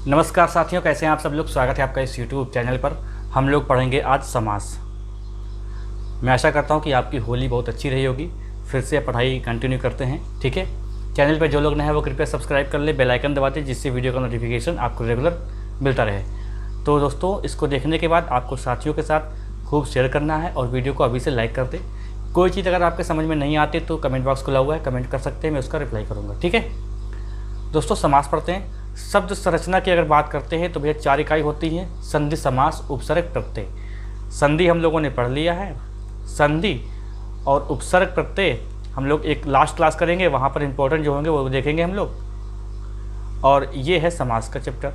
नमस्कार साथियों, कैसे हैं आप सब लोग। स्वागत है आपका इस YouTube चैनल पर। हम लोग पढ़ेंगे आज समास। मैं आशा करता हूं कि आपकी होली बहुत अच्छी रही होगी। फिर से पढ़ाई कंटिन्यू करते हैं, ठीक है। चैनल पर जो लोग नए हैं वो कृपया सब्सक्राइब कर ले, बेल आइकन दबा दें, जिससे वीडियो का नोटिफिकेशन आपको रेगुलर मिलता रहे। तो दोस्तों, इसको देखने के बाद आपको साथियों के साथ खूब शेयर करना है और वीडियो को अभी से लाइक कर दें। कोई चीज़ अगर आपके समझ में नहीं आती तो कमेंट बॉक्स खुला हुआ है, कमेंट कर सकते हैं, मैं उसका रिप्लाई करूँगा, ठीक है। दोस्तों, समास पढ़ते हैं। शब्द संरचना की अगर बात करते हैं तो भैया 4 इकाई होती है: संधि, समास, उपसर्ग, प्रत्यय। संधि हम लोगों ने पढ़ लिया है। संधि और उपसर्ग प्रत्यय हम लोग एक लास्ट क्लास करेंगे, वहाँ पर इंपॉर्टेंट जो होंगे वो देखेंगे हम लोग। और ये है समास का चैप्टर।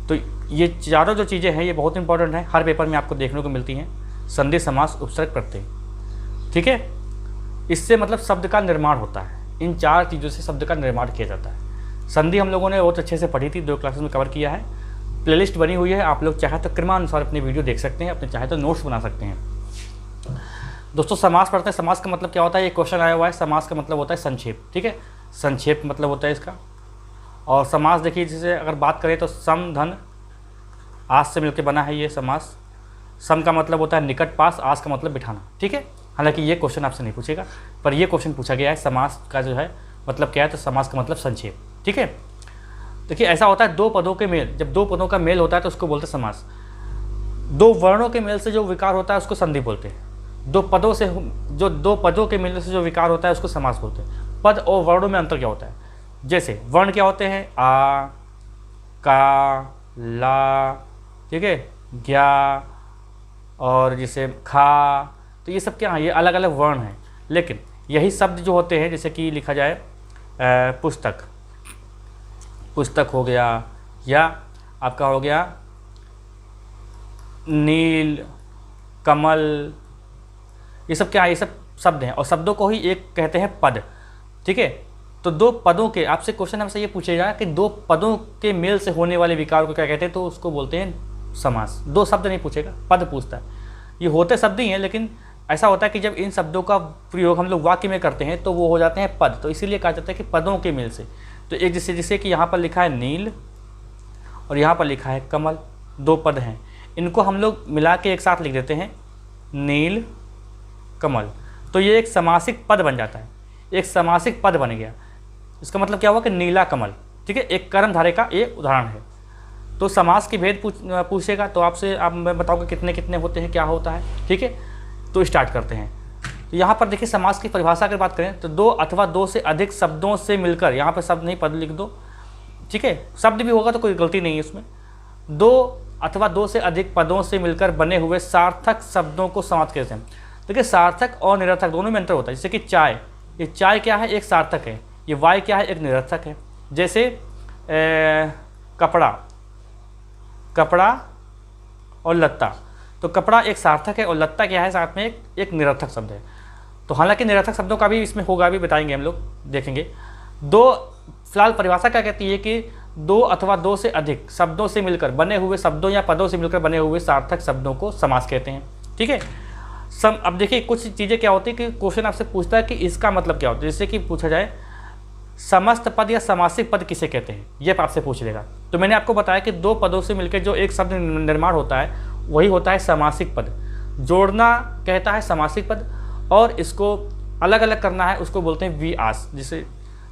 तो ये चारों जो चीज़ें हैं ये बहुत इंपॉर्टेंट हैं, हर पेपर में आपको देखने को मिलती हैं। संधि, समास, उपसर्ग, प्रत्यय, ठीक है। इससे मतलब शब्द का निर्माण होता है। इन 4 चीज़ों से शब्द का निर्माण किया जाता है। संधि हम लोगों ने बहुत अच्छे से पढ़ी थी, 2 क्लासेस में कवर किया है। प्लेलिस्ट बनी हुई है, आप लोग चाहे तो क्रमानुसार अपनी वीडियो देख सकते हैं, अपने चाहे तो नोट्स बना सकते हैं। दोस्तों, समास पढ़ते हैं। समास का मतलब क्या होता है, ये क्वेश्चन आया हुआ है। समास का मतलब होता है संक्षेप, ठीक है। संक्षेप मतलब होता है इसका। और समास देखिए, जैसे अगर बात करें तो सम, धन, आस से मिलकर बना है ये समास। सम का मतलब होता है निकट, पास। आस का मतलब बिठाना, ठीक है। हालांकि ये क्वेश्चन आपसे नहीं पूछेगा, पर ये क्वेश्चन पूछा गया है। समास का जो है मतलब क्या है, तो समास का मतलब संक्षेप, ठीक है। देखिए, ऐसा होता है 2 पदों के मेल, जब 2 पदों का मेल होता है तो उसको बोलते हैं समास। 2 वर्णों के मेल से जो विकार होता है उसको संधि बोलते हैं। 2 पदों के मेल से जो विकार होता है उसको समास बोलते हैं। पद और वर्णों में अंतर क्या होता है, जैसे वर्ण क्या होते हैं, आ, का, ला, ठीक है, ज्ञा और जैसे खा। तो ये सब क्या है, ये अलग अलग वर्ण हैं। लेकिन यही शब्द जो होते हैं, जैसे कि लिखा जाए पुस्तक, पुस्तक हो गया, या आपका हो गया नील, कमल, ये सब क्या है, ये सब शब्द हैं। और शब्दों को ही एक कहते हैं पद, ठीक है। तो 2 पदों के, आपसे क्वेश्चन हमसे ये पूछेगा कि 2 पदों के मेल से होने वाले विकार को क्या कहते हैं, तो उसको बोलते हैं समास। 2 शब्द नहीं पूछेगा, पद पूछता है। ये होते शब्द ही हैं, लेकिन ऐसा होता है कि जब इन शब्दों का प्रयोग हम लोग वाक्य में करते हैं तो वो हो जाते हैं पद। तो इसीलिए कहा जाता है कि पदों के मेल से। तो एक जैसे कि यहाँ पर लिखा है नील और यहाँ पर लिखा है कमल, 2 पद हैं। इनको हम लोग मिला के एक साथ लिख देते हैं, नील कमल। तो ये एक समासिक पद बन जाता है, एक समासिक पद बन गया। इसका मतलब क्या हुआ कि नीला कमल, ठीक है। एक कर्मधारय का ये उदाहरण है। तो समास की भेद पूछेगा तो आपसे मैं बताऊँगा कितने कितने होते हैं, क्या होता है, ठीक है। तो स्टार्ट करते हैं। तो यहाँ पर देखिए, समास की परिभाषा अगर बात करें तो 2 अथवा 2 से अधिक शब्दों से मिलकर, यहाँ पर शब्द नहीं पद लिख दो, ठीक है। शब्द भी होगा तो कोई गलती नहीं है इसमें। 2 अथवा 2 से अधिक पदों से मिलकर बने हुए सार्थक शब्दों को समास कहते हैं। देखिए, सार्थक और निरर्थक दोनों में अंतर होता है। जैसे कि चाय, ये चाय क्या है, एक सार्थक है। ये वाय क्या है, एक निरर्थक है। जैसे कपड़ा, कपड़ा और लत्ता। तो कपड़ा एक सार्थक है और लत्ता क्या है, साथ में एक निरर्थक शब्द है। तो हालांकि निरर्थक शब्दों का भी इसमें होगा, भी बताएंगे हम लोग, देखेंगे। फिलहाल परिभाषा क्या कहती है कि 2 अथवा 2 से अधिक शब्दों से मिलकर बने हुए शब्दों या पदों से मिलकर बने हुए सार्थक शब्दों को समास कहते हैं, ठीक है। अब देखिए, कुछ चीज़ें क्या होती है कि क्वेश्चन आपसे पूछता है कि इसका मतलब क्या होता है। जैसे कि पूछा जाए समस्त पद या समासिक पद किसे कहते हैं, ये आपसे पूछ लेगा। तो मैंने आपको बताया कि 2 पदों से मिलकर जो एक शब्द निर्माण होता है वही होता है समासिक पद। जोड़ना कहता है समासिक पद, और इसको अलग अलग करना है उसको बोलते हैं वियास। जैसे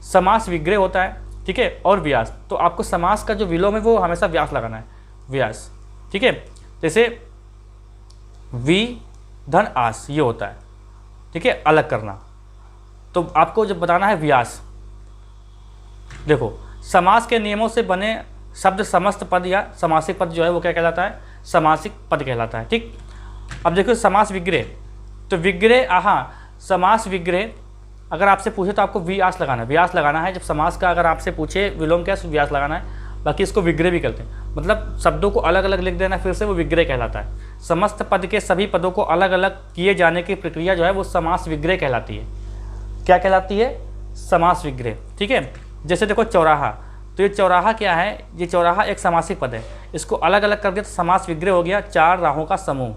समास विग्रह होता है, ठीक है, और व्यास। तो आपको समास का जो विलोम है वो हमेशा व्यास लगाना है, व्यास, ठीक है। जैसे वि धन आस, ये होता है, ठीक है, अलग करना। तो आपको जब बताना है व्यास, देखो, समास के नियमों से बने शब्द समस्त पद या समासिक पद जो है वो क्या कहलाता है, समासिक पद कहलाता है, ठीक। अब देखो, समास विग्रह, तो विग्रह, समास विग्रह अगर आपसे पूछे तो आपको व्यास लगाना है, व्यास लगाना है। जब समास का अगर आपसे पूछे विलोम क्या, व्यास लगाना है। बाकी इसको विग्रह भी कहते हैं, मतलब शब्दों को अलग अलग लिख देना, फिर से वो विग्रह कहलाता है। समस्त पद के सभी पदों को अलग अलग किए जाने की प्रक्रिया जो है वो समास विग्रह कहलाती है। क्या कहलाती है, समास विग्रह, ठीक है। जैसे देखो चौराहा, तो ये चौराहा क्या है, ये चौराहा एक समासिक पद है। इसको अलग अलग कर दिया तो समास विग्रह हो गया, 4 राहों का समूह,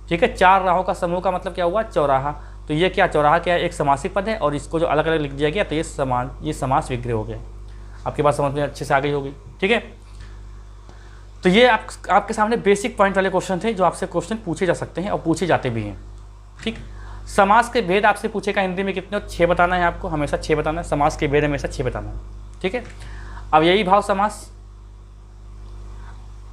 ठीक है। 4 राहों का समूह का मतलब क्या हुआ, चौराहा। तो ये क्या, चौराहा क्या है, एक समासिक पद है, और इसको जो अलग अलग लिख दिया गया तो ये समास विग्रह हो गया। आपके पास समझ में अच्छे से आ गई होगी, ठीक है। तो ये आपके सामने बेसिक पॉइंट वाले क्वेश्चन थे जो आपसे क्वेश्चन पूछे जा सकते हैं और पूछे जाते भी हैं। ठीक, समास के भेद आपसे पूछेगा हिंदी में कितने, 6 बताना है आपको, हमेशा 6 बताना है। समास के भेद हमेशा 6 बताना है। ठीक है, अब यही भाव समास,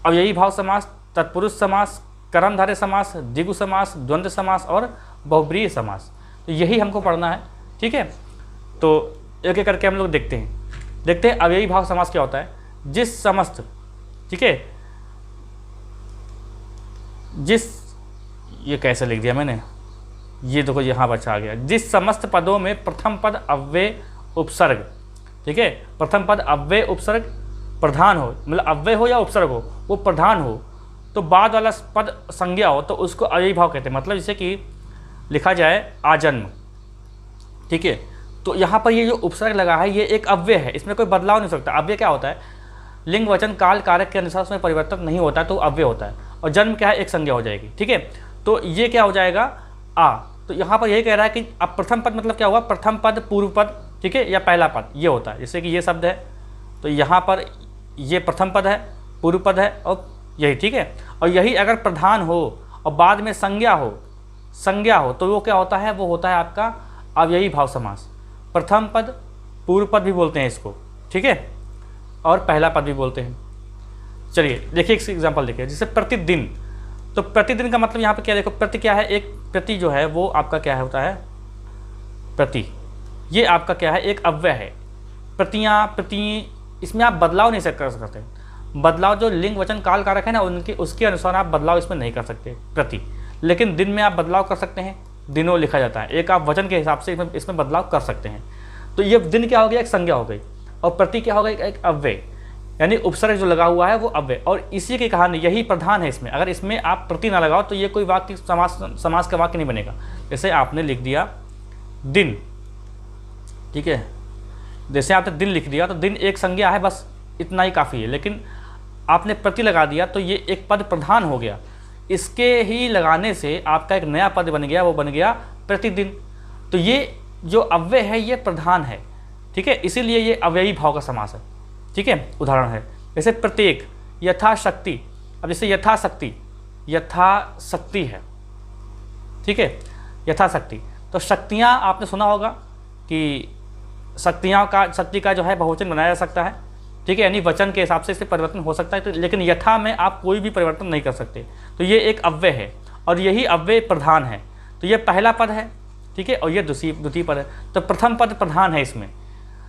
अब यही भाव समास, तत्पुरुष समास, कर्मधारय समास, द्विगु समास, द्वंद्व समास और बहुब्रीहि समास, तो यही हमको पढ़ना है। ठीक है, तो एक एक करके हम लोग देखते हैं अव्ययी भाव समास क्या होता है। जिस समस्त, ठीक है, जिस, ये कैसे लिख दिया मैंने, ये देखो यहाँ बचा गया, जिस समस्त पदों में प्रथम पद अव्यय उपसर्ग, ठीक है, प्रथम पद अव्यय उपसर्ग प्रधान हो, मतलब अव्यय हो या उपसर्ग हो, वो प्रधान हो, तो बाद वाला पद संज्ञा हो, तो उसको अव्ययी भाव कहते हैं। मतलब जैसे कि लिखा जाए आजन्म, ठीक है, तो यहाँ पर ये जो उपसर्ग लगा है ये एक अव्यय है, इसमें कोई बदलाव नहीं हो सकता। अव्यय क्या होता है, लिंग वचन काल कारक के अनुसार उसमें परिवर्तन नहीं होता है, तो अव्यय होता है। और जन्म क्या है, एक संज्ञा हो जाएगी। ठीक है, तो ये क्या हो जाएगा आ, तो यहाँ पर यही कह रहा है कि अब प्रथम पद मतलब क्या हुआ, प्रथम पद पूर्व पद, ठीक है, या पहला पद ये होता है। जैसे कि ये शब्द है तो यहाँ पर ये प्रथम पद है, पूर्व पद है और यही, ठीक है, और यही अगर प्रधान हो और बाद में संज्ञा हो तो वो क्या होता है, वो होता है आपका अव्ययी भाव समास। प्रथम पद, पूर्व पद भी बोलते हैं इसको, ठीक है, और पहला पद भी बोलते हैं। चलिए देखिए एक एग्जांपल देखिए, जैसे प्रतिदिन, तो प्रतिदिन का मतलब यहाँ पे क्या, देखो प्रति क्या है, एक प्रति जो है वो आपका क्या होता है, प्रति, ये आपका क्या है, एक अव्यय है। प्रतियाँ, प्रति, इसमें आप बदलाव नहीं कर सकते। बदलाव जो लिंग वचन काल कारक है ना, उनके उसके अनुसार आप बदलाव इसमें नहीं कर सकते प्रति, लेकिन दिन में आप बदलाव कर सकते हैं, दिनों लिखा जाता है, एक आप वचन के हिसाब से इसमें बदलाव कर सकते हैं। तो ये दिन क्या हो गया, एक संज्ञा हो गई, और प्रति क्या हो गई, एक अव्यय, यानी उपसर्ग जो लगा हुआ है वो अव्यय, और इसी की कहानी यही प्रधान है इसमें। अगर इसमें आप प्रति ना लगाओ तो ये कोई वाक्य समास का वाक्य नहीं बनेगा। जैसे आपने लिख दिया दिन, ठीक है, जैसे आपने दिन लिख दिया तो दिन एक संज्ञा है, बस इतना ही काफ़ी है, लेकिन आपने प्रति लगा दिया तो ये एक पद प्रधान हो गया। इसके ही लगाने से आपका एक नया पद बन गया, वो बन गया प्रतिदिन। तो ये जो अव्यय है ये प्रधान है, ठीक है, इसीलिए ये अव्ययी भाव का समास है। ठीक है, उदाहरण है जैसे प्रत्येक, यथाशक्ति। अब जैसे यथाशक्ति, यथाशक्ति है, ठीक है, यथाशक्ति, तो शक्तियाँ आपने सुना होगा कि शक्ति का जो है बहुवचन बनाया जा सकता है, ठीक है, यानी वचन के हिसाब से इससे परिवर्तन हो सकता है, तो लेकिन यथा में आप कोई भी परिवर्तन नहीं कर सकते। तो ये एक अव्यय है और यही अव्यय प्रधान है। तो ये पहला पद है, ठीक है, और ये द्वितीय पद है, तो प्रथम पद प्रधान है इसमें।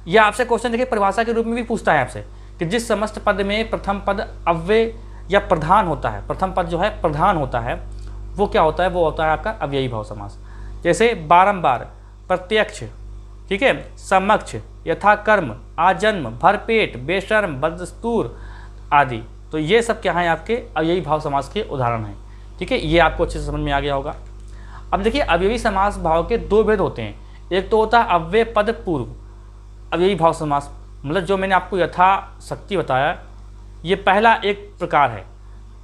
यह आपसे क्वेश्चन देखिए परिभाषा के रूप में भी पूछता है आपसे कि जिस समस्त पद में प्रथम पद अव्यय या प्रधान होता है, प्रथम पद जो है प्रधान होता है, वो क्या होता है, वो होता है आपका अव्ययी भाव समास। जैसे बारंबार, प्रत्यक्ष, ठीक है, समक्ष, यथाकर्म, आजन्म, भरपेट, बेशर्म, बदस्तूर आदि। तो ये सब क्या है आपके अव्ययी भाव समास के उदाहरण हैं। ठीक है, ये आपको अच्छे से समझ में आ गया होगा। अब देखिए अव्ययी समास भाव के दो भेद होते हैं। एक तो होता है अव्यय पद पूर्व अव्ययी भाव समास, मतलब जो मैंने आपको यथाशक्ति बताया, ये पहला एक प्रकार है।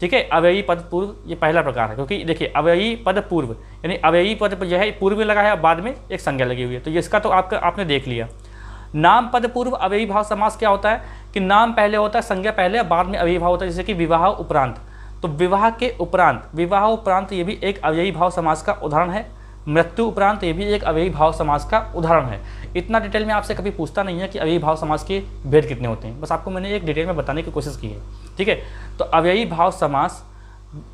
ठीक है, अव्ययी पद पूर्व ये पहला प्रकार है, क्योंकि देखिए अव्ययी पद पूर्व यानी अव्ययी पद पर जो है पूर्व में लगा है और बाद में एक संज्ञा लगी हुई है, तो इसका तो आपने देख लिया। नाम पद पूर्व अव्ययी भाव समास क्या होता है कि नाम पहले होता है, संज्ञा पहले और बाद में अव्ययी भाव होता है। जैसे कि विवाह उपरांत, तो विवाह के उपरांत, विवाह उपरांत ये भी एक अव्ययी भाव समास का उदाहरण है। मृत्यु उपरांत ये भी एक अव्ययी भाव समास का उदाहरण है। इतना डिटेल में आपसे कभी पूछता नहीं है कि अव्ययी भाव समास के भेद कितने होते हैं, बस आपको मैंने एक डिटेल में बताने की कोशिश की है। ठीक है, तो अव्ययी भाव समास,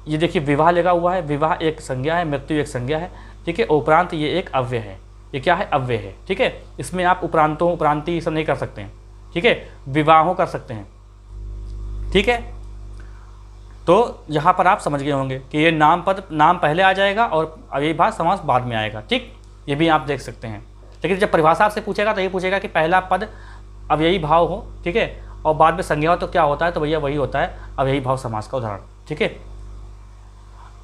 ये देखिए विवाह लगा हुआ है, विवाह एक संज्ञा है, मृत्यु एक संज्ञा है। ठीक है, उपरांत ये एक अव्यय है, ये क्या है, अव्यय है। ठीक है, इसमें आप उपरांतों उपरांति सब नहीं कर सकते हैं। ठीक है, विवाहों कर सकते हैं। ठीक है, तो यहाँ पर आप समझ गए होंगे कि ये नाम पहले आ जाएगा और अव्ययी भाव समास बाद में आएगा। ठीक, ये भी आप देख सकते हैं। लेकिन जब परिभाषा आपसे पूछेगा तो ये पूछेगा कि पहला पद अव्ययी भाव हो, ठीक है, और बाद में संज्ञा हो, तो क्या होता है, तो भैया वही होता है अव्ययी भाव समास का उदाहरण। ठीक है,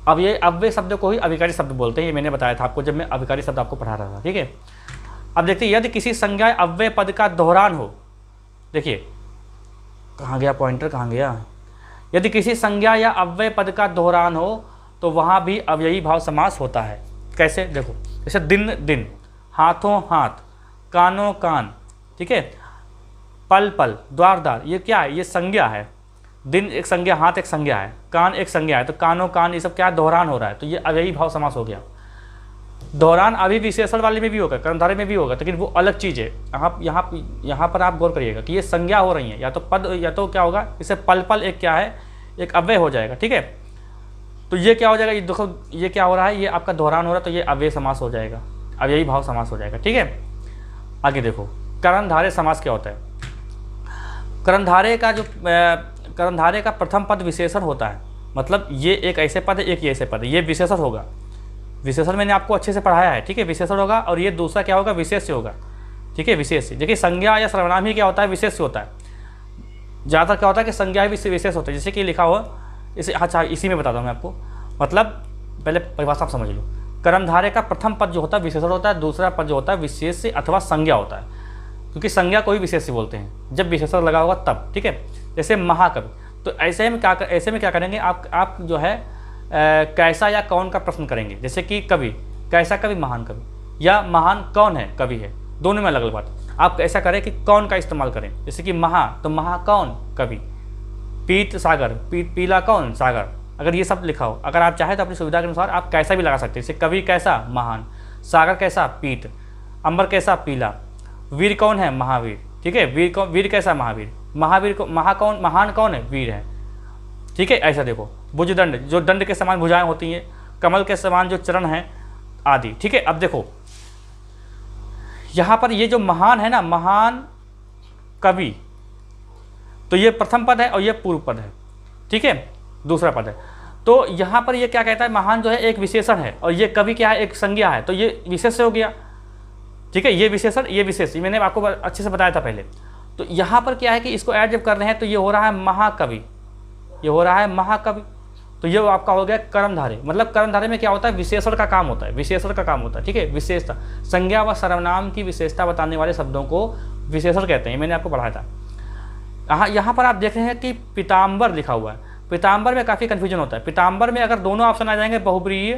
अब ये अव्यय शब्द को ही अविकारी शब्द बोलते हैं, ये मैंने बताया था आपको जब मैं अविकारी शब्द आपको पढ़ा रहा था। ठीक है, अब देखते हैं यदि किसी संज्ञा अव्यय पद का दोहरान हो, देखिए कहाँ गया पॉइंटर, कहाँ गया, यदि किसी संज्ञा या अव्यय पद का दोहरान हो तो वहाँ भी अव्ययी भाव समास होता है। कैसे, देखो जैसे दिन दिन, हाथों हाथ, कानों कान, ठीक है, पल पल, द्वार द्वार, ये क्या है, ये संज्ञा है। दिन एक संज्ञा, हाथ एक संज्ञा है, कान एक संज्ञा है, तो कानो कान ये सब क्या दोहरान हो रहा है, तो ये अव्ययी भाव समास हो गया। दोहरान अभी विशेषण वाले में भी होगा, कर्मधारय में भी होगा, लेकिन वो अलग चीज़ है। आप यहाँ पर आप गौर करिएगा कि ये संज्ञा हो रही है, या तो पद या तो क्या होगा, इसे पल पल एक क्या है, एक अव्यय हो जाएगा। ठीक है, तो ये क्या हो जाएगा, ये देखो ये क्या हो रहा है, ये आपका दोहरान हो रहा है, तो ये अव्यय समास हो जाएगा, अव्ययी भाव समास हो जाएगा। ठीक है, आगे देखो कर्मधारय समास क्या होता है। कर्मधारय का प्रथम पद विशेषण होता है, मतलब ये एक ऐसे पद है, एक ये ऐसे पद है, ये विशेषण होगा। विशेषण मैंने आपको अच्छे से पढ़ाया है। ठीक है, विशेषण होगा, और ये दूसरा क्या होगा, विशेष से होगा। ठीक है, विशेष से। देखिए संज्ञा या सर्वनाम ही क्या होता है, विशेष से होता है। ज़्यादातर क्या होता है कि संज्ञा भी विशेष होता है, जैसे कि लिखा हुआ इसे, अच्छा इसी में बताता हूँ मैं आपको, मतलब पहले परिभाषा आप समझ लो। कर्मधारय का प्रथम पद जो होता है विशेषण होता है, दूसरा पद जो होता है विशेष से अथवा संज्ञा होता है, क्योंकि संज्ञा को ही विशेष से बोलते हैं जब विशेषण लगा होगा तब। ठीक है, जैसे महाकवि, तो ऐसे में क्या करेंगे आप जो है कैसा या कौन का प्रश्न करेंगे, जैसे कि कवि, कैसा कवि, महान कवि, या महान कौन है, कवि है, दोनों में अलग अलग बात। आप ऐसा करें कि कौन का इस्तेमाल करें, जैसे कि महा, तो महा कौन, कवि, पीत सागर, पीला कौन, सागर। अगर ये सब लिखा हो, अगर आप चाहें तो अपनी सुविधा के अनुसार आप कैसा भी लगा सकते हैं, जैसे कवि कैसा, महान, सागर कैसा, पीत, अंबर कैसा, पीला, वीर कौन है, महावीर। ठीक है, वीर कैसा, महावीर, महावीर को, महान कौन है, वीर है। ठीक है, ऐसा देखो। भुजदंड, जो दंड के समान भुजाएं होती हैं, कमल के समान जो चरण हैं आदि। ठीक है, अब देखो यहाँ पर ये जो महान है ना, महान कवि, तो ये प्रथम पद है और ये पूर्व पद है। ठीक है, दूसरा पद है। तो यहाँ पर ये क्या कहता है, महान जो है एक विशेषण है, और ये कवि क्या है, एक संज्ञा है, तो ये विशेष से हो गया। ठीक है, ये विशेषण, ये विशेष, मैंने आपको अच्छे से बताया था पहले। तो यहाँ पर क्या है कि इसको ऐड जब कर रहे हैं तो ये हो रहा है महाकवि, ये हो रहा है महाकवि, तो ये आपका हो गया कर्मधारय। मतलब कर्मधारय में क्या होता है, विशेषण का काम होता है, विशेषण का काम होता है। ठीक है, विशेषता, संज्ञा व सर्वनाम की विशेषता बताने वाले शब्दों को विशेषण कहते हैं, मैंने आपको पढ़ाया था। यहाँ पर आप देख रहे हैं कि पीताम्बर लिखा हुआ है। पीताम्बर में काफ़ी कन्फ्यूजन होता है। पीताम्बर में अगर दोनों ऑप्शन आ जाएंगे, बहुब्रीहि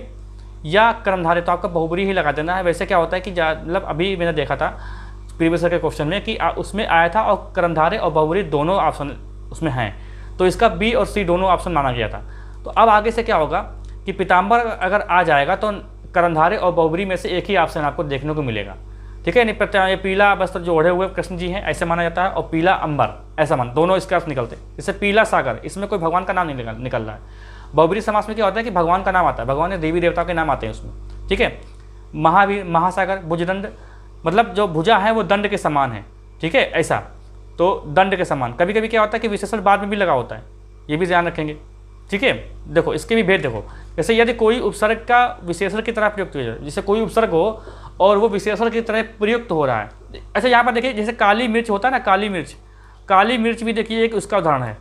या कर्मधारय, तो आपका बहुब्रीहि ही लगा देना है। वैसे क्या होता है कि मतलब अभी मैंने देखा था प्रीवियस के क्वेश्चन में कि उसमें आया था और कर्मधारय और बहुब्रीहि दोनों ऑप्शन उसमें हैं, तो इसका बी और सी दोनों ऑप्शन माना गया था। तो अब आगे से क्या होगा कि पीताम्बर अगर आ जाएगा तो कर्मधारय और बहुब्रीहि में से एक ही ऑप्शन आपको देखने को मिलेगा। ठीक है, नहीं ये पीला वस्त्र जो ओढ़े हुए कृष्ण जी हैं ऐसे माना जाता है, और पीला अंबर ऐसा मान, दोनों इसके अर्थ निकलते हैं। जैसे पीला सागर, इसमें कोई भगवान का नाम नहीं निकल रहा है। बहुब्रीहि समास में क्या होता है कि भगवान का नाम आता है, भगवान ने देवी देवता के नाम आते हैं उसमें। ठीक है, महावीर, महासागर, भुजदंड, मतलब जो भुजा है वो दंड के समान है। ठीक है, ऐसा, तो दंड के समान। कभी कभी क्या होता है कि विशेषण बाद में भी लगा होता है, ये भी ध्यान रखेंगे। ठीक है, देखो इसके भी भेद देखो। जैसे यदि कोई उपसर्ग का विशेषण की तरह प्रयुक्त हो जाए, जैसे कोई उपसर्ग हो और वो विशेषण की तरह प्रयुक्त हो रहा है। अच्छा, यहाँ पर देखिए, जैसे काली मिर्च होता है ना, काली मिर्च, काली मिर्च भी देखिए एक उसका उदाहरण है,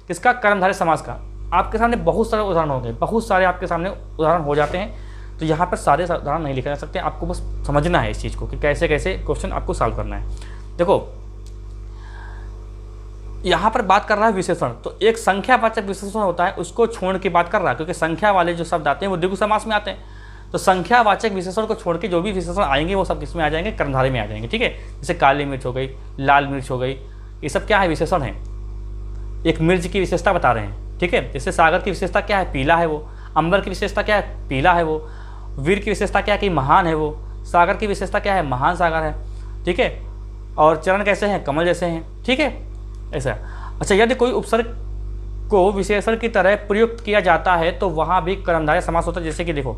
किसका, कर्मधारय समास का। आपके सामने बहुत सारे उदाहरण होंगे, बहुत सारे आपके सामने उदाहरण हो जाते हैं, तो यहाँ पर सारे उदाहरण नहीं लिखे जा सकते। आपको बस समझना है इस चीज़ को कि कैसे कैसे क्वेश्चन आपको सॉल्व करना है। देखो यहाँ पर बात कर रहा है विशेषण, तो एक संख्यावाचक विशेषण होता है, उसको छोड़ के बात कर रहा है, क्योंकि संख्या वाले जो शब्द आते हैं वो द्विगु समास में आते हैं। तो संख्यावाचक विशेषण को छोड़ के जो भी विशेषण आएंगे वो सब किसमें आ जाएंगे, कर्मधारय में आ जाएंगे। ठीक है, जैसे काली मिर्च हो गई, लाल मिर्च हो गई, ये सब क्या है, विशेषण है, एक मिर्च की विशेषता बता रहे हैं। ठीक है, जैसे सागर की विशेषता क्या है, पीला है वो, अंबर की विशेषता क्या है, पीला है वो, वीर की विशेषता क्या है कि महान है वो, सागर की विशेषता क्या है, महान सागर है। ठीक है, और चरण कैसे हैं, कमल जैसे हैं। ठीक है, ऐसा। अच्छा, यदि कोई उपसर्ग को विशेषण की तरह प्रयुक्त किया जाता है तो वहाँ भी कर्मधारय समास होता है। जैसे कि देखो,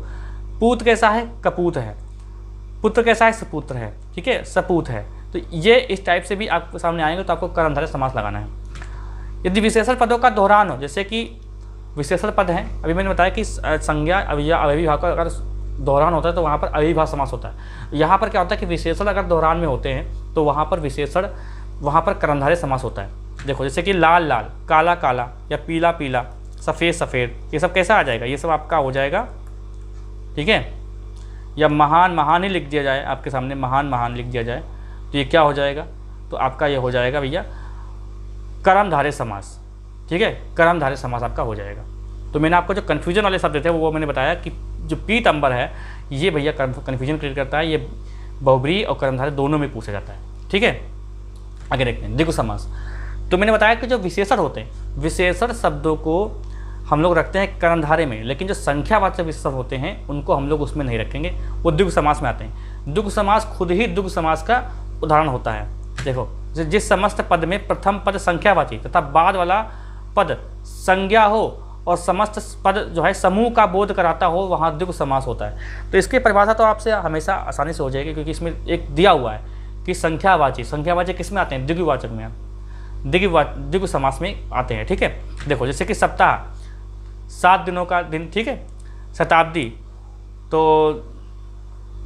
पूत कैसा है, कपूत है, पुत्र कैसा है, सपुत्र है। ठीक है, सपूत है। तो ये इस टाइप से भी आपके सामने आएंगे, तो आपको कर्मधारय समास लगाना है। यदि विशेषण पदों का दोहरान हो, जैसे कि विशेषण पद हैं, अभी मैंने बताया कि संज्ञा या अव्ययी भाव का अगर दोहरान होता है तो वहाँ पर अव्ययी भाव समास होता है। यहाँ पर क्या होता है कि विशेषण अगर दोहरान में होते हैं तो वहाँ पर विशेषण, वहाँ पर कर्मधारय समास होता है। देखो, जैसे कि लाल लाल, काला काला, या पीला पीला, सफ़ेद सफ़ेद, ये सब कैसा आ जाएगा, ये सब आपका हो जाएगा। ठीक है, या महान महान ही लिख दिया जाए आपके सामने, महान महान लिख दिया जाए, तो ये क्या हो जाएगा, तो आपका ये हो जाएगा भैया कर्मधारय समास। ठीक है, कर्मधारय समास आपका हो जाएगा। तो मैंने आपको जो कन्फ्यूजन वाले शब्द थे वो मैंने बताया कि जो पीताम्बर है ये भैया कन्फ्यूजन क्रिएट करता है, ये बहुब्रीहि और कर्मधारय दोनों में पूछा जाता है। ठीक है, आगे देखते हैं द्विगु समास। तो मैंने बताया कि जो विशेषण होते हैं विशेषण शब्दों को हम लोग रखते हैं कर्णधारे में, लेकिन जो संख्यावाचक विशेषण होते हैं उनको हम लोग उसमें नहीं रखेंगे, वो द्विगु समास में आते हैं। द्विगु समास खुद ही द्विगु समास का उदाहरण होता है। देखो, जिस समस्त पद में प्रथम पद संख्यावाची तथा बाद वाला पद संज्ञा हो और समस्त पद जो है समूह का बोध कराता हो, वहाँ द्विगु समास होता है। तो इसकी परिभाषा तो आपसे हमेशा आसानी से हो जाएगी, क्योंकि इसमें एक दिया हुआ है कि संख्यावाची किस में आते हैं? द्विगुवाचक में, द्विगु समास में आते हैं। ठीक है, देखो जैसे कि सप्ताह 7 दिनों का दिन, ठीक है। शताब्दी तो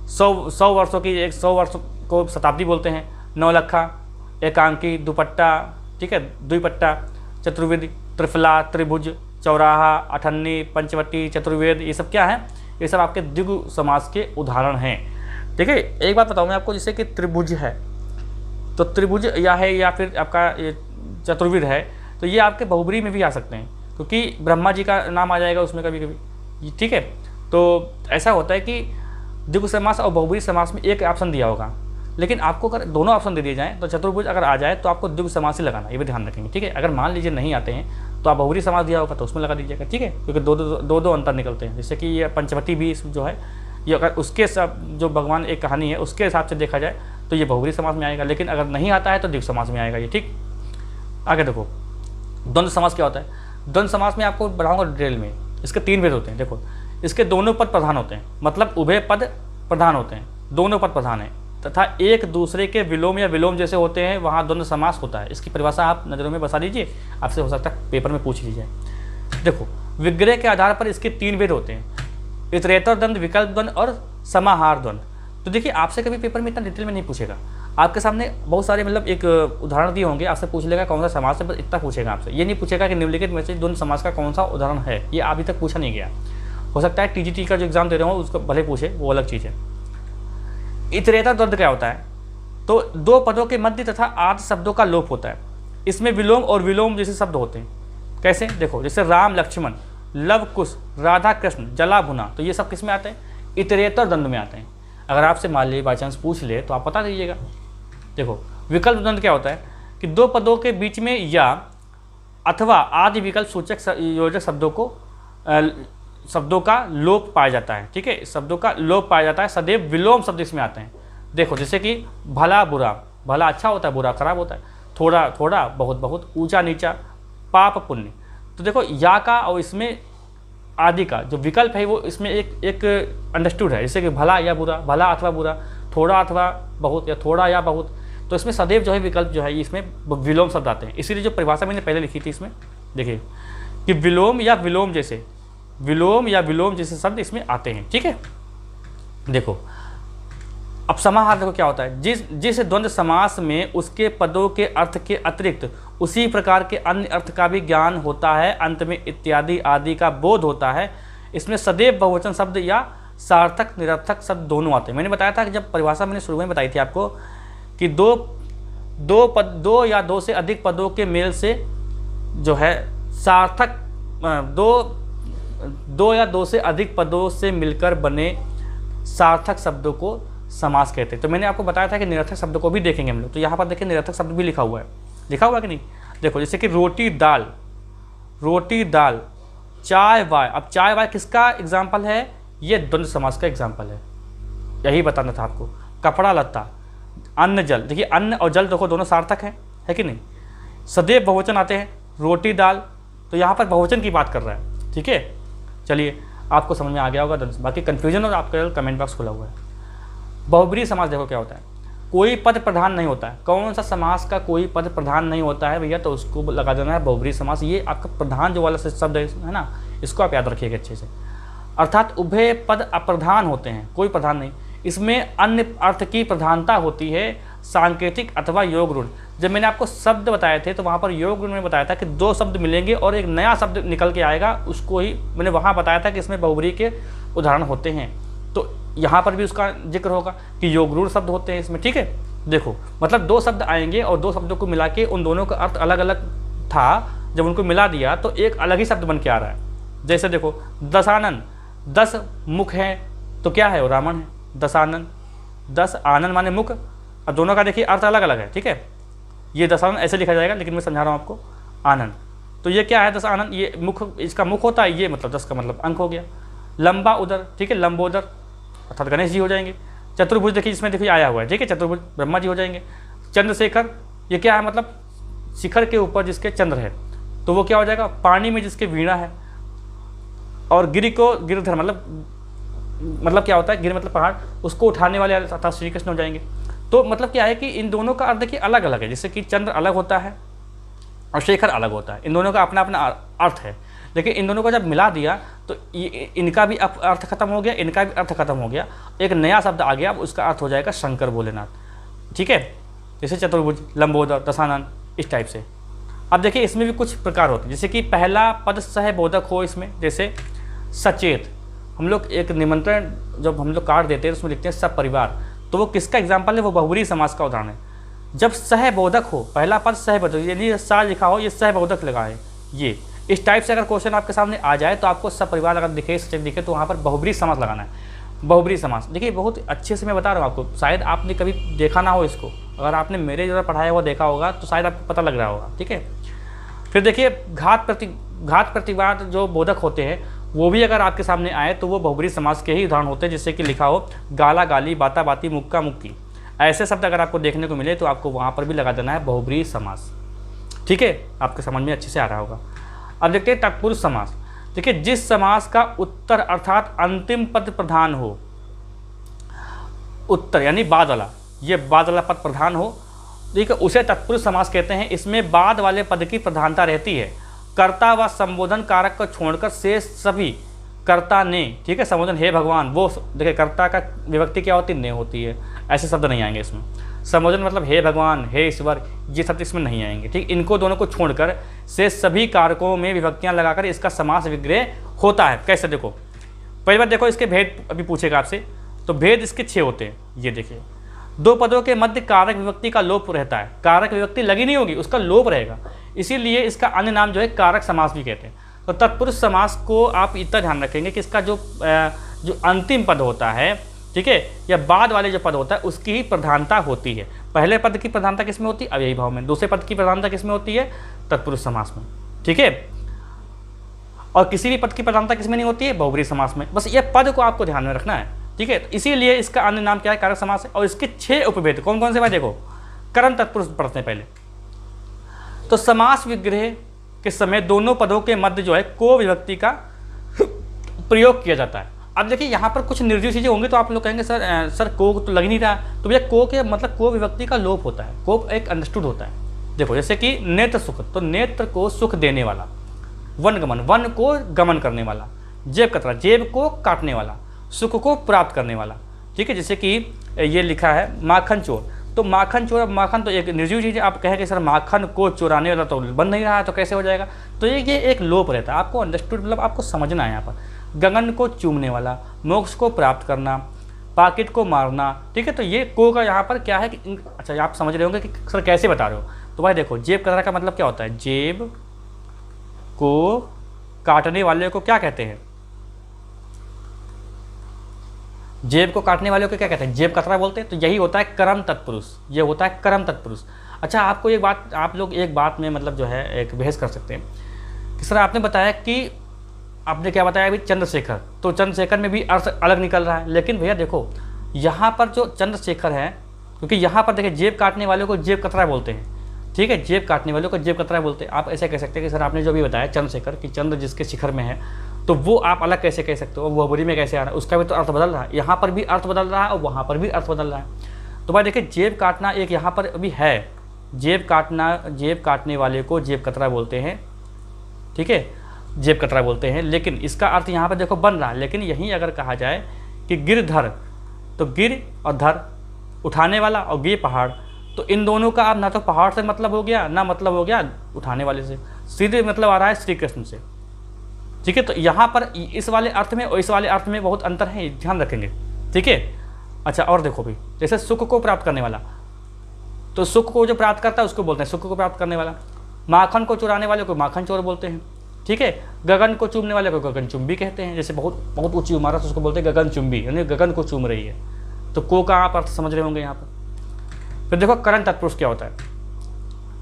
100 वर्षों की 100 वर्ष को शताब्दी बोलते हैं। नौलखा, एकांकी, दुपट्टा, ठीक है, द्विपट्टा, चतुर्वेदी, त्रिफला, त्रिभुज, चौराहा, अठन्नी, पंचवटी, चतुर्वेद, ये सब क्या है? ये सब आपके द्विगु समास के उदाहरण हैं। ठीक है, एक बात बताऊँ मैं आपको, जैसे कि त्रिभुज है तो त्रिभुज या फिर आपका चतुर्वेद है, तो ये आपके बहुब्री में भी आ सकते हैं, क्योंकि ब्रह्मा जी का नाम आ जाएगा उसमें कभी कभी। ठीक है, तो ऐसा होता है कि द्विगु समास और बहुब्री समास में एक ऑप्शन दिया होगा, लेकिन आपको अगर दोनों ऑप्शन दे दिए जाएँ तो चतुर्भुज अगर आ जाए तो आपको द्विगु समास ही लगाना, ये भी ध्यान रखेंगे। ठीक है, अगर मान लीजिए नहीं आते हैं तो आप बहुब्री समास दिया होगा तो उसमें लगा दीजिएगा। ठीक है, क्योंकि दो अंतर निकलते हैं। जैसे कि ये पंचवटी भी जो है, ये अगर उसके सब जो भगवान एक कहानी है उसके हिसाब से देखा जाए तो ये बहुब्री समास में आएगा, लेकिन अगर नहीं आता है तो द्विगु समास में आएगा ये। ठीक, आगे देखो, द्वंद्व समास क्या होता है? द्वंद्व समास में आपको बढ़ाऊंगा डिटेल में। इसके 3 भेद होते हैं। देखो, इसके दोनों पद प्रधान होते हैं, मतलब उभय पद प्रधान होते हैं, दोनों पद प्रधान हैं, तथा एक दूसरे के विलोम या विलोम जैसे होते हैं, वहाँ द्वंद्व समास होता है। इसकी परिभाषा आप नज़रों में बसा दीजिए, आपसे हो सकता है पेपर में पूछ लीजिए। देखो, विग्रह के आधार पर इसके 3 भेद होते हैं, इतरेतर द्वंद्व, विकल्प द्वंद्व और समाहार द्वंद्व। तो देखिए, आपसे कभी पेपर में इतना डिटेल में नहीं पूछेगा, आपके सामने बहुत सारे मतलब एक उदाहरण दिए होंगे, आपसे पूछ लेगा कौन सा समास है, बस इतना पूछेगा आपसे। ये नहीं पूछेगा कि निम्नलिखित में से द्वंद्व समास का कौन सा उदाहरण है, ये अभी तक पूछा नहीं गया। हो सकता है टीजीटी का जो एग्जाम दे रहे हो उसको भले पूछे, वो अलग चीज़ है। इतरेतर द्वंद्व क्या होता है? तो 2 पदों के मध्य तथा आर्ध शब्दों का लोप होता है। इसमें विलोम और विलोम जैसे शब्द होते हैं। कैसे? देखो, जैसे राम लक्ष्मण, लव कुश, राधा कृष्ण, जला भुना, तो ये सब किस में आते हैं? इतरेतर द्वंद्व में आते हैं। अगर आपसे मान लीजिए बाई चांस पूछ ले तो आप बता दीजिएगा। देखो, विकल्प द्वंद्व क्या होता है कि 2 पदों के बीच में या अथवा आदि विकल्प सूचक योजक शब्दों का लोप पाया जाता है। ठीक है, शब्दों का लोप पाया जाता है, सदैव विलोम शब्द इसमें आते हैं। देखो, जैसे कि भला बुरा, भला अच्छा होता है, बुरा खराब होता है, थोड़ा थोड़ा, बहुत बहुत, ऊंचा नीचा, पाप पुण्य। तो देखो, या का और इसमें आदि का जो विकल्प है वो इसमें एक अंडरस्टूड है, जैसे कि भला या बुरा, भला अथवा बुरा, थोड़ा अथवा बहुत, या थोड़ा या बहुत। तो इसमें सदैव जो है विकल्प जो है इसमें विलोम शब्द आते हैं। इसीलिए जो परिभाषा मैंने पहले लिखी थी इसमें देखिए कि विलोम या विलोम जैसे शब्द इसमें आते हैं। ठीक है, देखो अब समाहार देखो क्या होता है, जिस द्वंद्व समास में उसके पदों के अर्थ के अतिरिक्त उसी प्रकार के अन्य अर्थ का भी ज्ञान होता है, अंत में इत्यादि आदि का बोध होता है। इसमें सदैव बहुवचन शब्द या सार्थक निरर्थक शब्द दोनों आते हैं। मैंने बताया था कि जब परिभाषा मैंने शुरू में बताई थी आपको कि दो या दो से अधिक पदों के मेल से जो है सार्थक, दो या दो से अधिक पदों से मिलकर बने सार्थक शब्दों को समास कहते हैं। तो मैंने आपको बताया था कि निरर्थक शब्द को भी देखेंगे हम लोग। तो यहाँ पर देखिए निरर्थक शब्द भी लिखा हुआ है कि नहीं? देखो, जैसे कि रोटी दाल, चाय वाय। अब चाय वाय किसका एग्जाम्पल है? ये द्वंद्व समास का एग्जाम्पल है, यही बताना था आपको। कपड़ा लत्ता, अन्न जल। देखिए, अन्न और जल देखो दोनों सार्थक है कि नहीं? सदैव बहुवचन आते हैं, रोटी दाल, तो यहाँ पर बहुवचन की बात कर रहा है। ठीक है, चलिए आपको समझ में आ गया होगा। बाकी कन्फ्यूजन और आपका कमेंट बॉक्स खुला हुआ है। बहुब्री समास देखो क्या होता है, कोई पद प्रधान नहीं होता है। कौन सा समास का कोई पद प्रधान नहीं होता है भैया? तो उसको लगा देना है बहुब्री समास। ये आपका प्रधान जो वाला शब्द है ना, इसको आप याद रखिएगा अच्छे से। अर्थात उभय पद अप्रधान होते हैं, कोई प्रधान नहीं। इसमें अन्य अर्थ की प्रधानता होती है, सांकेतिक अथवा योग ऋण। जब मैंने आपको शब्द बताए थे तो वहाँ पर योग ऋण में बताया था कि 2 शब्द मिलेंगे और एक नया शब्द निकल के आएगा, उसको ही मैंने वहाँ बताया था कि इसमें बहुब्री के उदाहरण होते हैं। तो यहाँ पर भी उसका जिक्र होगा कि योग ऋण शब्द होते हैं इसमें। ठीक है, देखो मतलब 2 शब्द आएंगे और 2 शब्दों को मिला के उन दोनों का अर्थ अलग अलग था, जब उनको मिला दिया तो एक अलग ही शब्द बन के आ रहा है। जैसे देखो, दशानन, 10 मुख हैं तो क्या है? वो रावण है। दशानन, 10 आनंद माने मुख। अब दोनों का देखिए अर्थ अलग अलग है। ठीक है, ये दशानन ऐसे लिखा जाएगा, लेकिन मैं समझा रहा हूँ आपको आनंद। तो ये क्या है, दस आनंद, ये मुख, इसका मुख होता है, ये मतलब 10 का मतलब अंक हो गया। लंबा उदर, ठीक है, लंबोदर अर्थात गणेश जी हो जाएंगे। चतुर्भुज देखिए इसमें देखिए आया हुआ है, ठीक है, चतुर्भुज ब्रह्मा जी हो जाएंगे। चंद्रशेखर, ये क्या है, मतलब शिखर के ऊपर जिसके चंद्र है, तो वो क्या हो जाएगा, पानी में जिसके वीणा है। और गिरि को गिरधर, मतलब क्या होता है, गिर मतलब पहाड़, उसको उठाने वाले अर्थात श्री कृष्ण हो जाएंगे। तो मतलब क्या है कि इन दोनों का अर्थ देखिए अलग अलग है, जैसे कि चंद्र अलग होता है और शेखर अलग होता है, इन दोनों का अपना अपना अर्थ है। लेकिन इन दोनों को जब मिला दिया तो इनका भी अर्थ खत्म हो गया, इनका भी अर्थ खत्म हो गया, एक नया शब्द आ गया, अब उसका अर्थ हो जाएगा शंकर भोलेनाथ, ठीक है। जैसे चतुर्भुज, लंबोदर, दशानन, इस टाइप से। अब देखिए इसमें भी कुछ प्रकार होते हैं, जैसे कि पहला पद सहबोधक हो इसमें, जैसे सचेत। हम लोग एक निमंत्रण जब हम लोग कार्ड देते हैं उसमें लिखते हैं सब परिवार, तो वो किसका एग्जाम्पल है, वो बहुब्री समास का उदाहरण है। जब सहबोधक हो, पहला पद सहबोधक, यानी सा लिखा हो, ये सहबोधक लगा है, ये इस टाइप से अगर क्वेश्चन आपके सामने आ जाए तो आपको सब परिवार अगर दिखे, सचेत दिखे, तो वहाँ पर बहुब्री समास लगाना है। बहुब्री समास देखिए बहुत अच्छे से मैं बता रहा हूँ आपको, शायद आपने कभी देखा ना हो इसको, अगर आपने मेरे जो पढ़ाया हुआ देखा होगा तो शायद आपको पता लग रहा होगा, ठीक है। फिर देखिए घात प्रतिवाद जो बोधक होते हैं, वो भी अगर आपके सामने आए तो वो बहुब्री समास के ही उदाहरण होते हैं, जैसे कि लिखा हो गाला गाली, बाता बाती, मुक्का मुक्की, ऐसे शब्द अगर आपको देखने को मिले तो आपको वहाँ पर भी लगा देना है बहुब्री समास, ठीक है। आपके समझ में अच्छे से आ रहा होगा। अब देखते हैं तत्पुरुष समास। देखिए जिस समास का उत्तर अर्थात अंतिम पद प्रधान हो, उत्तर यानी बाद वाला, ये बाद वाला पद प्रधान हो, देखिए उसे तत्पुरुष समास कहते हैं। इसमें बाद वाले पद की प्रधानता रहती है। कर्ता व संबोधन कारक को छोड़कर शेष सभी कर्ता ने, ठीक है, संबोधन हे भगवान, वो देखिए कर्ता का विभक्ति क्या होती है, ने होती है, ऐसे शब्द नहीं आएंगे इसमें। संबोधन मतलब हे भगवान, हे ईश्वर, ये शब्द इसमें नहीं आएंगे, ठीक। इनको दोनों को छोड़कर शेष सभी कारकों में विभक्तियां लगाकर इसका समास विग्रह होता है। कैसे, देखो पहली बार देखो इसके भेद अभी पूछेगा आपसे, तो भेद इसके 6 होते हैं। ये देखिए, दो पदों के मध्य कारक विभक्ति का लोप रहता है, कारक विभक्ति लगी नहीं होगी, उसका लोप रहेगा, इसीलिए इसका अन्य नाम जो है कारक समास भी कहते हैं। तो तत्पुरुष समास को आप इतना ध्यान रखेंगे कि इसका जो अंतिम पद होता है, ठीक है, या बाद वाले जो पद होता है उसकी ही प्रधानता होती है। पहले पद की प्रधानता किसमें होती है, अव्ययी भाव में। दूसरे पद की प्रधानता किसमें होती है, तत्पुरुष समास में, ठीक है। और किसी भी पद की प्रधानता किसमें नहीं होती है, बहुब्री समास में। बस ये पद को आपको ध्यान में रखना है, ठीक है। इसीलिए इसका अन्य नाम क्या है, कारक समास है। और इसके 6 उपभेद कौन कौन से भाई, देखो कर्म तत्पुरुष पढ़ते हैं पहले। तो समास विग्रह के समय दोनों पदों के मध्य जो है को विभक्ति का प्रयोग किया जाता है। अब देखिए यहाँ पर कुछ निर्जीव चीज़ें होंगी तो आप लोग कहेंगे सर को तो लग नहीं रहा, तो भैया को के मतलब को विभक्ति का लोप होता है, को एक अंडरस्टूड होता है। देखो जैसे कि नेत्र सुख, तो नेत्र को सुख देने वाला, वन गमन, वन को गमन करने वाला, जेब कतरा, जेब को काटने वाला, सुख को प्राप्त करने वाला, ठीक है। जैसे कि ये लिखा है माखन चोर, तो माखन चोर, माखन तो एक निर्जीव चीज़ है, आप कहेंगे सर माखन को चुराने वाला तो बन नहीं रहा है, तो कैसे हो जाएगा, तो ये एक लोप रहता है। आपको अंडरस्टूड मतलब आपको समझना है यहाँ पर। गगन को चूमने वाला, मोक्ष को प्राप्त करना, पाकिट को मारना, ठीक है। तो ये को का यहाँ पर क्या है कि अच्छा आप समझ रहे होंगे कि सर कैसे बता रहे हो, तो भाई देखो जेब कतरा का मतलब क्या होता है, जेब को काटने वाले को क्या कहते हैं, जेब को काटने वाले को क्या कहते हैं, जेब कतरा बोलते हैं। तो यही होता है कर्म तत्पुरुष, ये होता है कर्म तत्पुरुष। अच्छा आपको एक बात, आप लोग एक बात में मतलब जो है एक बहस कर सकते हैं कि सर आपने बताया कि आपने क्या बताया अभी चंद्रशेखर, तो चंद्रशेखर में भी अर्थ अलग निकल रहा है। लेकिन भैया देखो यहाँ पर जो चंद्रशेखर है, क्योंकि यहाँ पर देखिए जेब काटने वाले को जेब कतरा बोलते हैं, ठीक है, जेब काटने वाले को जेब कतरा बोलते हैं। आप ऐसे कह सकते हैं कि सर आपने जो भी बताया चंद्रशेखर कि चंद्र जिसके शिखर में है, तो वो आप अलग कैसे कह सकते हो, वो बुरी में कैसे आ रहा है, उसका भी तो अर्थ बदल रहा है। यहाँ पर भी अर्थ बदल रहा है और वहाँ पर भी अर्थ बदल रहा है। तो भाई देखिए जेब काटना एक यहाँ पर अभी है, जेब काटना, जेब काटने वाले को जेब कतरा बोलते हैं, ठीक है, जेब कतरा बोलते हैं। लेकिन इसका अर्थ यहाँ पर देखो बन रहा है। लेकिन यहीं अगर कहा जाए कि गिरधर, तो गिर और धर उठाने वाला और गे पहाड़, तो इन दोनों का अब ना तो पहाड़ से मतलब हो गया, ना मतलब हो गया उठाने वाले से, सीधे मतलब आ रहा है श्री कृष्ण से, ठीक है। तो यहाँ पर इस वाले अर्थ में और इस वाले अर्थ में बहुत अंतर है, ध्यान रखेंगे, ठीक है। अच्छा और देखो भी, जैसे सुख को प्राप्त करने वाला, तो सुख को जो प्राप्त करता है उसको बोलते हैं सुख को प्राप्त करने वाला। माखन को चुराने वाले को माखन चोर बोलते हैं, ठीक है। गगन को चूमने वाले को गगन चुंबी कहते हैं, जैसे बहुत बहुत ऊंची इमारत उसको बोलते हैं गगन चुंबी, यानी गगन को चूम रही है। तो को का आप अर्थ समझ रहे होंगे यहाँ पर। फिर देखो करण तत्पुरुष क्या होता है।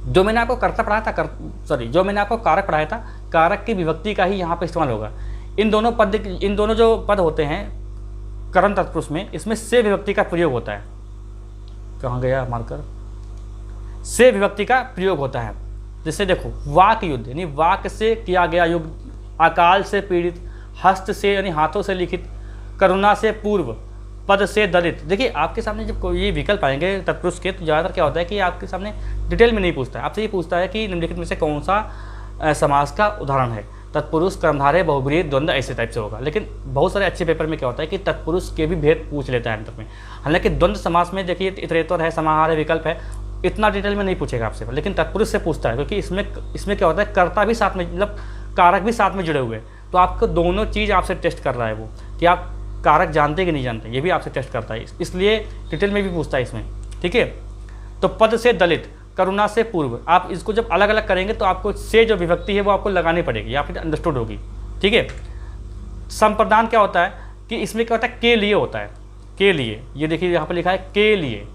जो मैंने आपको कर्ता पढ़ाया था, जो मैंने आपको कारक पढ़ाया था, कारक की विभक्ति का ही यहाँ पे इस्तेमाल होगा। इन दोनों जो पद होते हैं करण तत्पुरुष में, इसमें से विभक्ति का प्रयोग होता है। कहाँ गया मार्कर? से विभक्ति का प्रयोग होता है। जैसे देखो, वाक युद्ध यानी वाक से किया गया युद्ध, अकाल से पीड़ित, हस्त से यानी हाथों से लिखित, करुणा से पूर्व, पद से दलित। देखिए आपके सामने जब कोई ये विकल्प आएंगे तत्पुरुष के, तो ज़्यादातर क्या होता है कि आपके सामने डिटेल में नहीं पूछता है, आपसे ये पूछता है कि निम्नलिखित में से कौन सा समास का उदाहरण है। तत्पुरुष, कर्मधारय, बहुब्रीहि, द्वंद्व, ऐसे टाइप से होगा। लेकिन बहुत सारे अच्छे पेपर में क्या होता है कि तत्पुरुष के भी भेद पूछ लेता है अंतर में। हालांकि द्वंद्व समास में देखिए इतरेतर है, समाहार है, विकल्प है, इतना डिटेल में नहीं पूछेगा आपसे, लेकिन तत्पुरुष से पूछता है, क्योंकि इसमें क्या होता है, कर्ता भी साथ में, मतलब कारक भी साथ में जुड़े हुए हैं। तो आपको दोनों चीज़ आपसे टेस्ट कर रहा है वो, कि आप कारक जानते कि नहीं जानते, ये भी आपसे टेस्ट करता है, इसलिए डिटेल में भी पूछता है इसमें। ठीक है, तो पद से दलित, करुणा से पूर्व, आप इसको जब अलग अलग करेंगे तो आपको से जो विभक्ति है वो आपको लगानी पड़ेगी, या फिर अंडरस्टूड होगी। ठीक है, संप्रदान क्या होता है कि इसमें क्या होता है, के लिए होता है, के लिए। ये देखिए यहाँ पर लिखा है के लिए,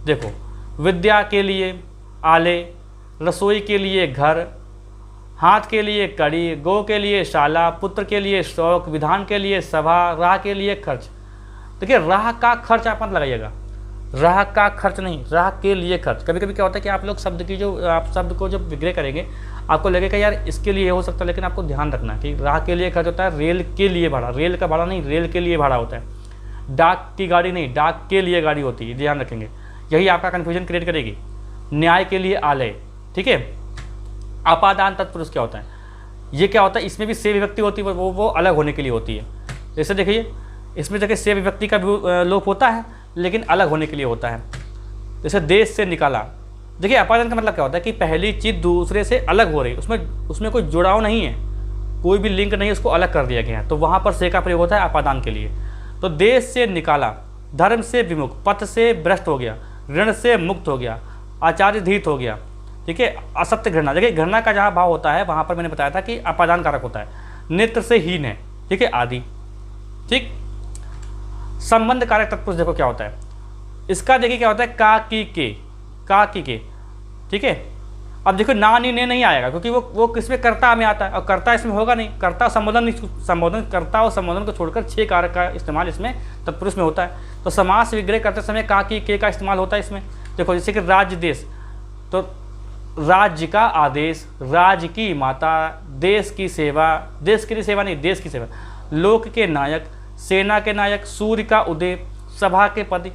देखो, विद्या के लिए आले, रसोई के लिए घर, हाथ के लिए कड़ी, गौ के लिए शाला, पुत्र के लिए शौक, विधान के लिए सभा, राह के लिए खर्च। देखिए राह का खर्च आप मत लगाइएगा, राह का खर्च नहीं, राह के लिए खर्च। कभी कभी क्या होता है कि आप लोग शब्द को जब विग्रह करेंगे आपको लगेगा यार इसके लिए हो सकता है, लेकिन आपको ध्यान रखना है कि राह के लिए खर्च होता है रेल के लिए भाड़ा, रेल का भाड़ा नहीं, रेल के लिए भाड़ा होता है। डाक की गाड़ी नहीं, डाक के लिए गाड़ी होती है, ध्यान रखेंगे, यही आपका कन्फ्यूजन क्रिएट करेगी। न्याय के लिए आलय। ठीक है, अपादान तत्पुरुष क्या होता है, ये क्या होता है, इसमें भी से विभक्ति होती है, वो अलग होने के लिए होती है। जैसे देखिए इसमें देखिए से विभक्ति का लोप होता है, लेकिन अलग होने के लिए होता है। जैसे देश से निकाला, देखिए अपादान का मतलब क्या होता है कि पहली चीज़ दूसरे से अलग हो रही है, उसमें कोई जुड़ाव नहीं है, कोई भी लिंक नहीं है, उसको अलग कर दिया गया है, तो वहाँ पर से का प्रयोग होता है अपादान के लिए। तो देश से निकाला, धर्म से विमुख, पथ से भ्रष्ट हो गया, ऋण से मुक्त हो गया, आचार्य धीत हो गया। ठीक है, असत्य घृणा, देखिए घृणा का जहाँ भाव होता है वहाँ पर मैंने बताया था कि अपादान कारक होता है। नेत्र से हीन है, ठीक है, आदि। ठीक, संबंध कारक तत्पुरुष देखो क्या होता है, इसका देखिए क्या होता है, का की के। ठीक है, अब देखो ना नी ने नहीं आएगा, क्योंकि वो किसमें कर्ता में आता है, और कर्ता इसमें होगा नहीं, कर्ता संबोधन कर्ता और संबोधन को छोड़कर 6 कारक का इस्तेमाल इसमें तत्पुरुष में होता है। तो समास विग्रह करते समय का की के का इस्तेमाल होता है इसमें। देखो जैसे कि राज्य देश, तो राज्य का आदेश, राज्य की माता, देश की सेवा, देश के लिए सेवा नहीं, देश की सेवा, लोक के नायक, सेना के नायक, सूर्य का उदय, सभा के पति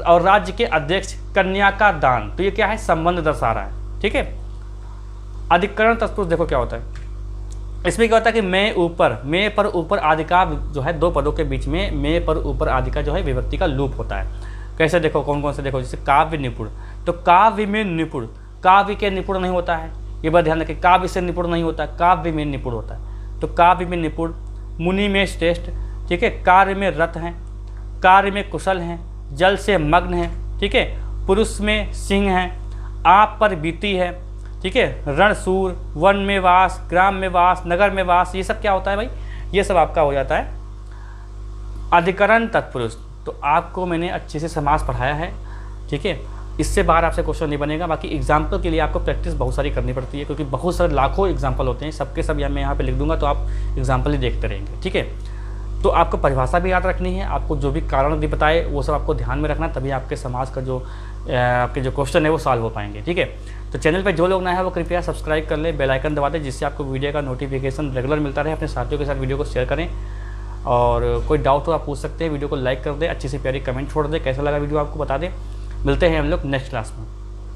और राज्य के अध्यक्ष, कन्या का दान। तो ये क्या है, संबंध दर्शा रहा है। ठीक है, अधिकरण तत्पुरुष देखो क्या होता है, इसमें क्या होता है कि मैं पर ऊपर आदि का जो है 2 पदों के बीच में मैं पर ऊपर आदि का जो है विभक्ति का लूप होता है। कैसे देखो, कौन कौन से देखो, जैसे काव्य निपुण, तो काव्य में निपुण, काव्य के निपुण नहीं होता है, ये बात ध्यान रखें, काव्य से निपुण नहीं होता, काव्य में निपुण होता है। तो काव्य में निपुण, मुनि में श्रेष्ठ, ठीक है, कार्य में रत हैं, कार्य में कुशल हैं, जल से मग्न हैं, ठीक है, पुरुष में सिंह हैं, आप पर बीती है, ठीक है, रणसूर, वन में वास, ग्राम में वास, नगर में वास, ये सब क्या होता है भाई, ये सब आपका हो जाता है अधिकरण तत्पुरुष। तो आपको मैंने अच्छे से समास पढ़ाया है, ठीक है, इससे बाहर आपसे क्वेश्चन नहीं बनेगा। बाकी एग्जाम्पल के लिए आपको प्रैक्टिस बहुत सारी करनी पड़ती है, क्योंकि बहुत सारे लाखों एग्जाम्पल होते हैं, सबके सब मैं यहाँ पे लिख दूंगा, तो आप एग्जाम्पल ही देखते रहेंगे। ठीक है, तो आपको परिभाषा भी याद रखनी है, आपको जो भी कारण भी बताए वो सब आपको ध्यान में रखना, तभी आपके समाज का जो आपके जो क्वेश्चन है वो सॉल्व हो पाएंगे। ठीक है, तो चैनल पे जो लोग नए हैं वो कृपया सब्सक्राइब कर लें, बेल आइकन दबा दें, जिससे आपको वीडियो का नोटिफिकेशन रेगुलर मिलता रहे। अपने साथियों के साथ वीडियो को शेयर करें, और कोई डाउट हो आप पूछ सकते हैं, वीडियो को लाइक कर दें, अच्छी सी प्यारी कमेंट छोड़ दें, कैसा लगा वीडियो आपको बता दें। मिलते हैं हम लोग नेक्स्ट क्लास में।